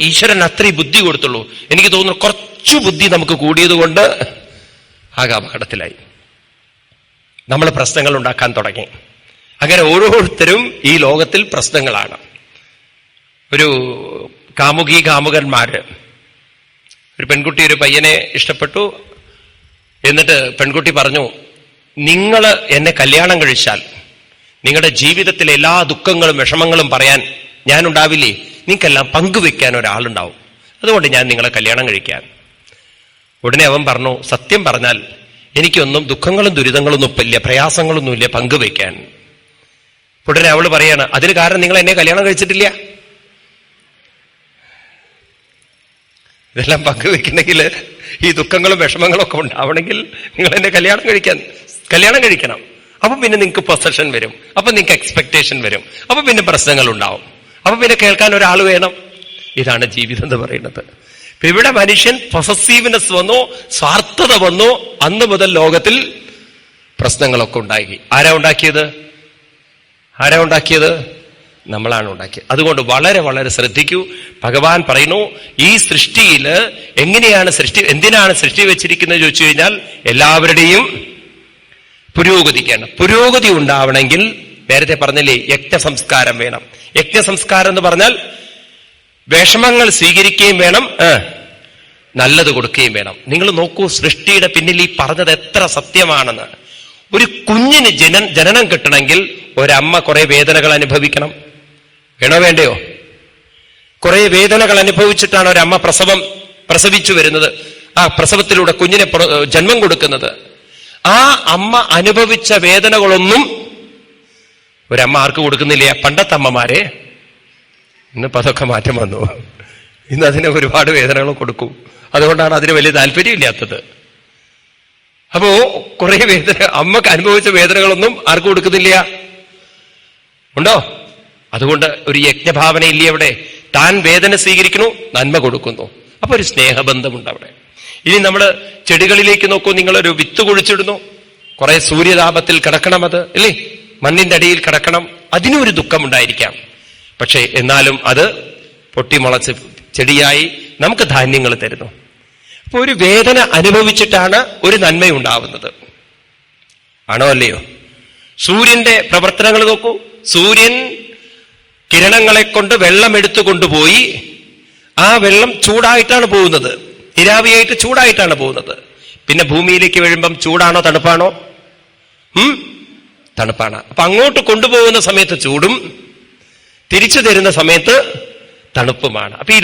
ഈശ്വരൻ അത്രയും ബുദ്ധി കൊടുത്തുള്ളൂ. എനിക്ക് തോന്നുന്നു കുറച്ചു ബുദ്ധി നമുക്ക് കൂടിയത് കൊണ്ട് ആകെ അപകടത്തിലായി. നമ്മൾ പ്രശ്നങ്ങൾ ഉണ്ടാക്കാൻ തുടങ്ങി. അങ്ങനെ ഓരോരുത്തരും ഈ ലോകത്തിൽ പ്രശ്നങ്ങളാണ്. ഒരു കാമുകന്മാര്, ഒരു പെൺകുട്ടി ഒരു പയ്യനെ ഇഷ്ടപ്പെട്ടു. എന്നിട്ട് പെൺകുട്ടി പറഞ്ഞു, നിങ്ങൾ എന്നെ കല്യാണം കഴിച്ചാൽ നിങ്ങളുടെ ജീവിതത്തിലെ എല്ലാ ദുഃഖങ്ങളും വിഷമങ്ങളും പറയാൻ ഞാനുണ്ടാവില്ലേ, നിങ്ങൾക്കെല്ലാം പങ്കുവെക്കാൻ ഒരാളുണ്ടാവും, അതുകൊണ്ട് ഞാൻ നിങ്ങളെ കല്യാണം കഴിക്കാൻ. ഉടനെ അവൻ പറഞ്ഞു, സത്യം പറഞ്ഞാൽ എനിക്കൊന്നും ദുഃഖങ്ങളും ദുരിതങ്ങളൊന്നും ഇല്ല, പ്രയാസങ്ങളൊന്നുമില്ല പങ്കുവെക്കാൻ. ഉടനെ അവള് പറയാണ്, അതിന് കാരണം നിങ്ങൾ എന്നെ കല്യാണം കഴിച്ചിട്ടില്ല. ഇതെല്ലാം പങ്കുവെക്കണമെങ്കിൽ, ഈ ദുഃഖങ്ങളും വിഷമങ്ങളും ഒക്കെ ഉണ്ടാവണമെങ്കിൽ നിങ്ങൾ എന്നെ കല്യാണം കഴിക്കണം. അപ്പൊ പിന്നെ നിങ്ങൾക്ക് പൊസഷൻ വരും, അപ്പൊ നിങ്ങൾക്ക് എക്സ്പെക്ടേഷൻ വരും, അപ്പൊ പിന്നെ പ്രശ്നങ്ങൾ ഉണ്ടാവും, അപ്പൊ പിന്നെ കേൾക്കാൻ ഒരാൾ വേണം. ഇതാണ് ജീവിതം എന്ന് പറയുന്നത്. ഇപ്പൊ ഇവിടെ മനുഷ്യൻ പൊസസീവ്നെസ് വന്നു, സ്വാർത്ഥത വന്നു. അന്ന് മുതൽ ലോകത്തിൽ പ്രശ്നങ്ങളൊക്കെ ഉണ്ടാക്കി. ആരാ ഉണ്ടാക്കിയത്? നമ്മളാണ് ഉണ്ടാക്കിയത്. അതുകൊണ്ട് വളരെ വളരെ ശ്രദ്ധിക്കൂ. ഭഗവാൻ പറയുന്നു, ഈ സൃഷ്ടിയില് എന്തിനാണ് സൃഷ്ടി വെച്ചിരിക്കുന്നത് ചോദിച്ചു കഴിഞ്ഞാൽ എല്ലാവരുടെയും പുരോഗതിക്കാണ്. പുരോഗതി ഉണ്ടാവണമെങ്കിൽ നേരത്തെ പറഞ്ഞില്ലേ, യജ്ഞസംസ്കാരം വേണം. യജ്ഞസംസ്കാരം എന്ന് പറഞ്ഞാൽ വിഷമങ്ങൾ സ്വീകരിക്കുകയും വേണം, നല്ലത് കൊടുക്കുകയും വേണം. നിങ്ങൾ നോക്കൂ, സൃഷ്ടിയുടെ പിന്നിൽ ഈ പറഞ്ഞത് എത്ര സത്യമാണെന്ന്. ഒരു കുഞ്ഞിന് ജനനം കിട്ടണമെങ്കിൽ ഒരമ്മ കുറെ വേദനകൾ അനുഭവിക്കണം. വേണോ വേണ്ടയോ? കുറെ വേദനകൾ അനുഭവിച്ചിട്ടാണ് ഒരമ്മ പ്രസവിച്ചു വരുന്നത്. ആ പ്രസവത്തിലൂടെ കുഞ്ഞിനെ ജന്മം കൊടുക്കുന്നത്. ആ അമ്മ അനുഭവിച്ച വേദനകളൊന്നും ഒരമ്മ ആർക്ക് കൊടുക്കുന്നില്ല? പണ്ടത്തെ അമ്മമാരെ. ഇന്നിപ്പോ അതൊക്കെ മാറ്റം വന്നു. ഇന്ന് അതിന് ഒരുപാട് വേദനകൾ കൊടുക്കും. അതുകൊണ്ടാണ് അതിന് വലിയ താല്പര്യമില്ലാത്തത്. അപ്പോ കുറെ അമ്മക്ക് അനുഭവിച്ച വേദനകളൊന്നും ആർക്ക് കൊടുക്കുന്നില്ല? ഉണ്ടോ? അതുകൊണ്ട് ഒരു യജ്ഞഭാവനയില്ലേ അവിടെ? താൻ വേദന സ്വീകരിക്കുന്നു, നന്മ കൊടുക്കുന്നു. അപ്പൊ ഒരു സ്നേഹബന്ധമുണ്ട് അവിടെ. ഇനി നമ്മൾ ചെടികളിലേക്ക് നോക്കൂ. നിങ്ങളൊരു വിത്ത് കുഴിച്ചിടുന്നു, കുറെ സൂര്യതാപത്തിൽ കിടക്കണം, അത് ഇല്ലേ, മണ്ണിന്റെ അടിയിൽ കിടക്കണം. അതിനൊരു ദുഃഖമുണ്ടായിരിക്കാം. പക്ഷെ എന്നാലും അത് പൊട്ടിമുളച്ച് ചെടിയായി നമുക്ക് ധാന്യങ്ങൾ തരുന്നു. അപ്പൊ ഒരു വേദന അനുഭവിച്ചിട്ടാണ് ഒരു നന്മയുണ്ടാവുന്നത്. ആണോ അല്ലയോ? സൂര്യന്റെ പ്രവർത്തനങ്ങൾ നോക്കൂ. സൂര്യൻ കിരണങ്ങളെ കൊണ്ട് വെള്ളം എടുത്തു കൊണ്ടുപോയി, ആ വെള്ളം ചൂടായിട്ടാണ് പോകുന്നത്, നീരാവിയായിട്ട് ചൂടായിട്ടാണ് പോകുന്നത്. പിന്നെ ഭൂമിയിലേക്ക് വീഴുമ്പം ചൂടാണോ തണുപ്പാണോ? തണുപ്പാണ്. അപ്പൊ അങ്ങോട്ട് കൊണ്ടുപോകുന്ന സമയത്ത് ചൂടും, തിരിച്ചു തരുന്ന സമയത്ത് തണുപ്പുമാണ്. അപ്പൊ ഈ